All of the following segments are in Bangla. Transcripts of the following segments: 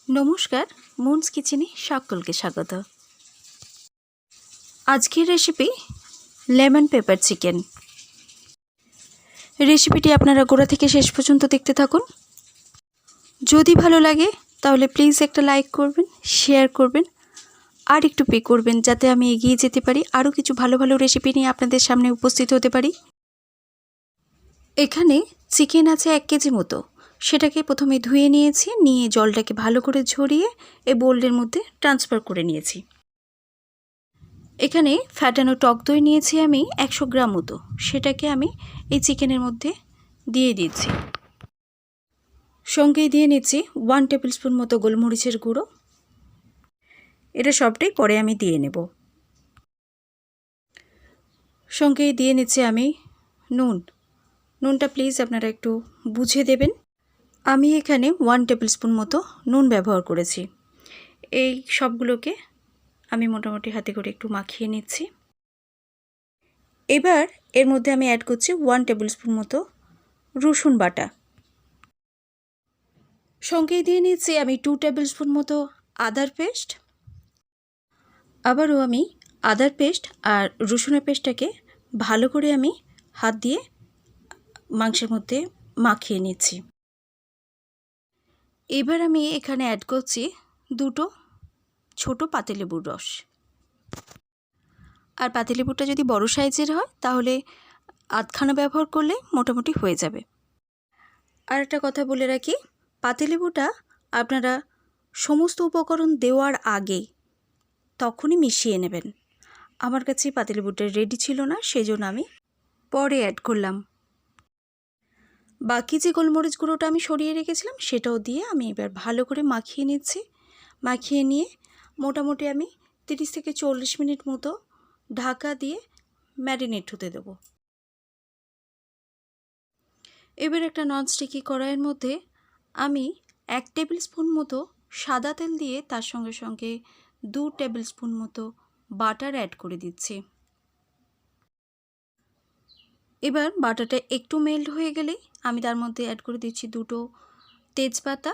নমস্কার, মুনস কিচেনে সকলকে স্বাগত। আজকের রেসিপি লেমন পেপার চিকেন। রেসিপিটি আপনারা গোড়া থেকে শেষ পর্যন্ত দেখতে থাকুন। যদি ভালো লাগে তাহলে প্লিজ একটা লাইক করবেন, শেয়ার করবেন আর একটু পে করবেন, যাতে আমি এগিয়ে যেতে পারি, আরও কিছু ভালো ভালো রেসিপি নিয়ে আপনাদের সামনে উপস্থিত হতে পারি। এখানে চিকেন আছে 1 কেজি মতো। সেটাকে প্রথমে ধুয়ে নিয়েছি, নিয়ে জলটাকে ভালো করে ঝরিয়ে এই বোলের মধ্যে ট্রান্সফার করে নিয়েছি। এখানে ফ্যাটানো টক দই নিয়েছি আমি 100 গ্রাম মতো। সেটাকে আমি এই চিকেনের মধ্যে দিয়ে দিচ্ছি। সঙ্গে দিয়ে নিচ্ছি 1 টেবিল স্পুন মতো গোলমরিচের গুঁড়ো। এটা সবটাই পরে আমি দিয়ে নেব। সঙ্গে দিয়ে নিচ্ছি আমি নুনটা প্লিজ আপনারা একটু বুঝে দেবেন। আমি এখানে 1 টেবিল স্পুন মতো নুন ব্যবহার করেছি। এই সবগুলোকে আমি মোটামুটি হাতে করে একটু মাখিয়ে নিচ্ছি। এবার এর মধ্যে আমি অ্যাড করছি 1 টেবিল স্পুন মতো রসুন বাটা। সঙ্গে দিয়ে নিচ্ছি আমি 2 টেবিল স্পুন মতো আদার পেস্ট। আবারও আমি আদার পেস্ট আর রসুনের পেস্টটাকে ভালো করে আমি হাত দিয়ে মাংসের মধ্যে মাখিয়ে নিচ্ছি। এবার আমি এখানে অ্যাড করছি 2টো ছোটো পাতিলেবুর রস। আর পাতিলেবুটা যদি বড় সাইজের হয় তাহলে আধখানা ব্যবহার করলে মোটামুটি হয়ে যাবে। আর একটা কথা বলে রাখি, পাতিলেবুটা আপনারা সমস্ত উপকরণ দেওয়ার আগে তখনই মিশিয়ে নেবেন। আমার কাছে পাতিলেবুটা রেডি ছিল না, সেই জন্য আমি পরে অ্যাড করলাম। বাকি যে গোলমরিচ গুঁড়োটা আমি সরিয়ে রেখেছিলাম সেটাও দিয়ে আমি এবার ভালো করে মাখিয়ে নিচ্ছি। মাখিয়ে নিয়ে মোটামুটি আমি 30 থেকে 40 মিনিট মতো ঢাকা দিয়ে ম্যারিনেট হতে দেব। এবার একটা ননস্টিকি কড়াইয়ের মধ্যে আমি 1 টেবিল স্পুন মতো সাদা তেল দিয়ে তার সঙ্গে সঙ্গে 2 টেবিল স্পুন মতো বাটার অ্যাড করে দিচ্ছি। এবার বাটারটা একটু মেল্ট হয়ে গেলেই আমি তার মধ্যে অ্যাড করে দিচ্ছি 2টো তেজপাতা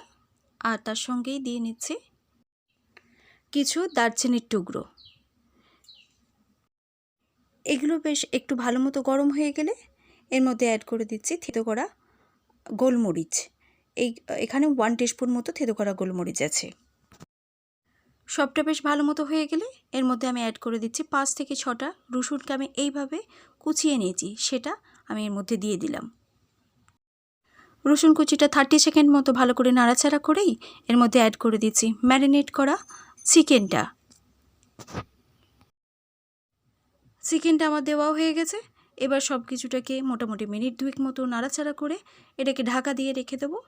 আর তার সঙ্গেই দিয়ে নিচ্ছি কিছু দারচিনির টুকরো। এগুলো বেশ একটু ভালো মতো গরম হয়ে গেলে এর মধ্যে অ্যাড করে দিচ্ছি থেতো করা গোলমরিচ। এখানে 1 টিস্পুন মতো থেতো করা গোলমরিচ আছে। সবটা বেশ ভালো মতো হয়ে গেলে এর মধ্যে আমি অ্যাড করে দিচ্ছি 5 থেকে 6টা রসুনকে আমি এইভাবে কুচিয়ে নিয়েছি, সেটা আমি এর মধ্যে দিয়ে দিলাম। রসুন কুচিটা 30 সেকেন্ড মতো ভালো করে নাড়াচাড়া করেই এর মধ্যে অ্যাড করে দিচ্ছি ম্যারিনেট করা চিকেনটা। চিকেনটা আমার দেওয়া হয়ে গেছে। এবার সব কিছুটাকে মোটামুটি মিনিট 2 মতো নাড়াচাড়া করে এটাকে ঢাকা দিয়ে রেখে দেবো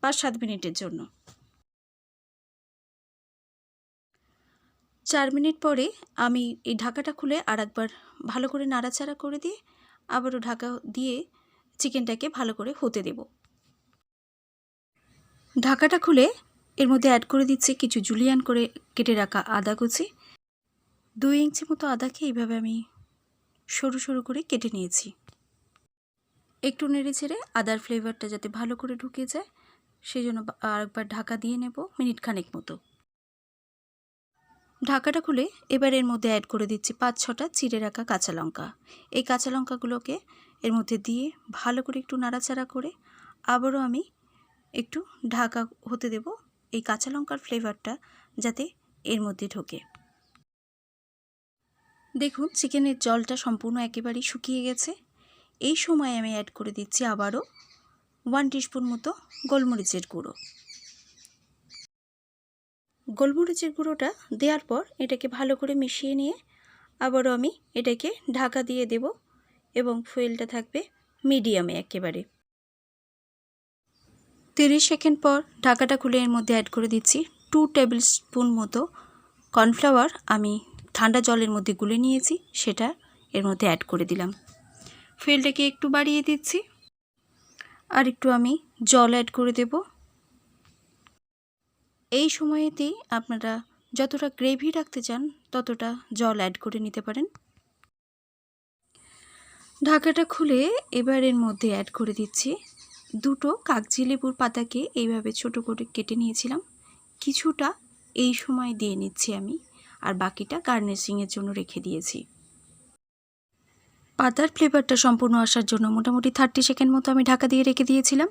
5-7 মিনিটের জন্য। 4 মিনিট পরে আমি এই ঢাকাটা খুলে আর একবার ভালো করে নাড়াচাড়া করে দিয়ে আবারও ঢাকা দিয়ে চিকেনটাকে ভালো করে হতে দেব। ঢাকাটা খুলে এর মধ্যে অ্যাড করে দিচ্ছি কিছু জুলিয়ান করে কেটে রাখা আদা কুচি। 2 ইঞ্চি মতো আদাকে এইভাবে আমি সরু সরু করে কেটে নিয়েছি। একটু নেড়ে ছেড়ে আদার ফ্লেভারটা যাতে ভালো করে ঢুকে যায় সেই জন্য আরেকবার ঢাকা দিয়ে নেব মিনিট খানেক মতো। ঢাকাটা খুলে এবার এর মধ্যে অ্যাড করে দিচ্ছি 5-6টা চিড়ে রাখা কাঁচা লঙ্কা। এই কাঁচা লঙ্কাগুলোকে এর মধ্যে দিয়ে ভালো করে একটু নাড়াচাড়া করে আবারও আমি একটু ঢাকা হতে দেব, এই কাঁচা লঙ্কার ফ্লেভারটা যাতে এর মধ্যে ঢোকে। দেখুন চিকেনের জলটা সম্পূর্ণ একেবারেই শুকিয়ে গেছে। এই সময় আমি অ্যাড করে দিচ্ছি আবারও 1 টিস্পুন মতো গোলমরিচের গুঁড়ো। গোলমরিচের গুঁড়োটা দেওয়ার পর এটাকে ভালো করে মিশিয়ে নিয়ে আবারও আমি এটাকে ঢাকা দিয়ে দেব এবং ফুয়েলটা থাকবে মিডিয়ামে একেবারে। 30 সেকেন্ড পর ঢাকাটা খুলে এর মধ্যে অ্যাড করে দিচ্ছি 2 টেবিল স্পুন মতো কর্নফ্লাওয়ার আমি ঠান্ডা জলের মধ্যে গুলে নিয়েছি, সেটা এর মধ্যে অ্যাড করে দিলাম। ফুয়েলটাকে একটু বাড়িয়ে দিচ্ছি আর একটু আমি জল অ্যাড করে দেব। এই সময়েতেই আপনারা যতটা গ্রেভি রাখতে চান ততটা জল অ্যাড করে নিতে পারেন। ঢাকাটা খুলে এবার এর মধ্যে অ্যাড করে দিচ্ছি দুটো কাগজি লেবুর পাতাকে এইভাবে ছোট করে কেটে নিয়েছিলাম। কিছুটা এই সময় দিয়ে নিচ্ছি আমি, আর বাকিটা গার্নিশিংয়ের জন্য রেখে দিয়েছি। পাতার ফ্লেভারটা সম্পূর্ণ আসার জন্য মোটামুটি 30 সেকেন্ড মতো আমি ঢাকা দিয়ে রেখে দিয়েছিলাম।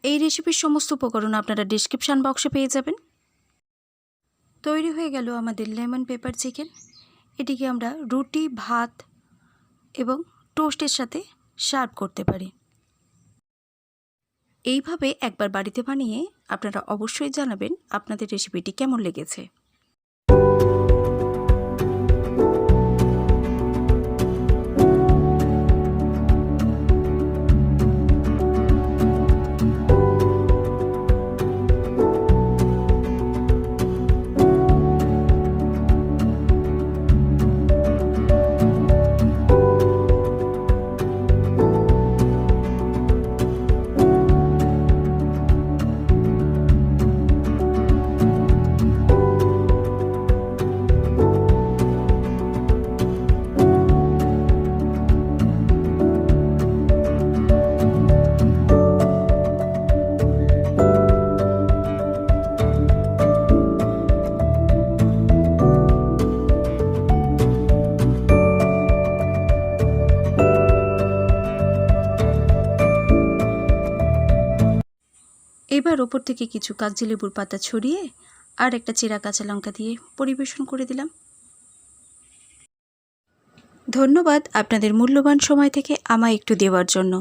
এই রেসিপির সমস্ত উপকরণ আপনারা ডেসক্রিপশান বক্সে পেয়ে যাবেন। তৈরি হয়ে গেল আমাদের লেমন পেপার চিকেন। এটিকে আমরা রুটি, ভাত এবং টোস্টের সাথে সার্ভ করতে পারি। এইভাবে একবার বাড়িতে বানিয়ে আপনারা অবশ্যই জানাবেন আপনাদের রেসিপিটি কেমন লেগেছে। এবার ওপর থেকে কিছু কাগজি লেবুর পাতা ছড়িয়ে আর একটা চেরা কাঁচা লঙ্কা দিয়ে পরিবেশন করে দিলাম। ধন্যবাদ আপনাদের মূল্যবান সময় থেকে আমায় একটু দেওয়ার জন্য।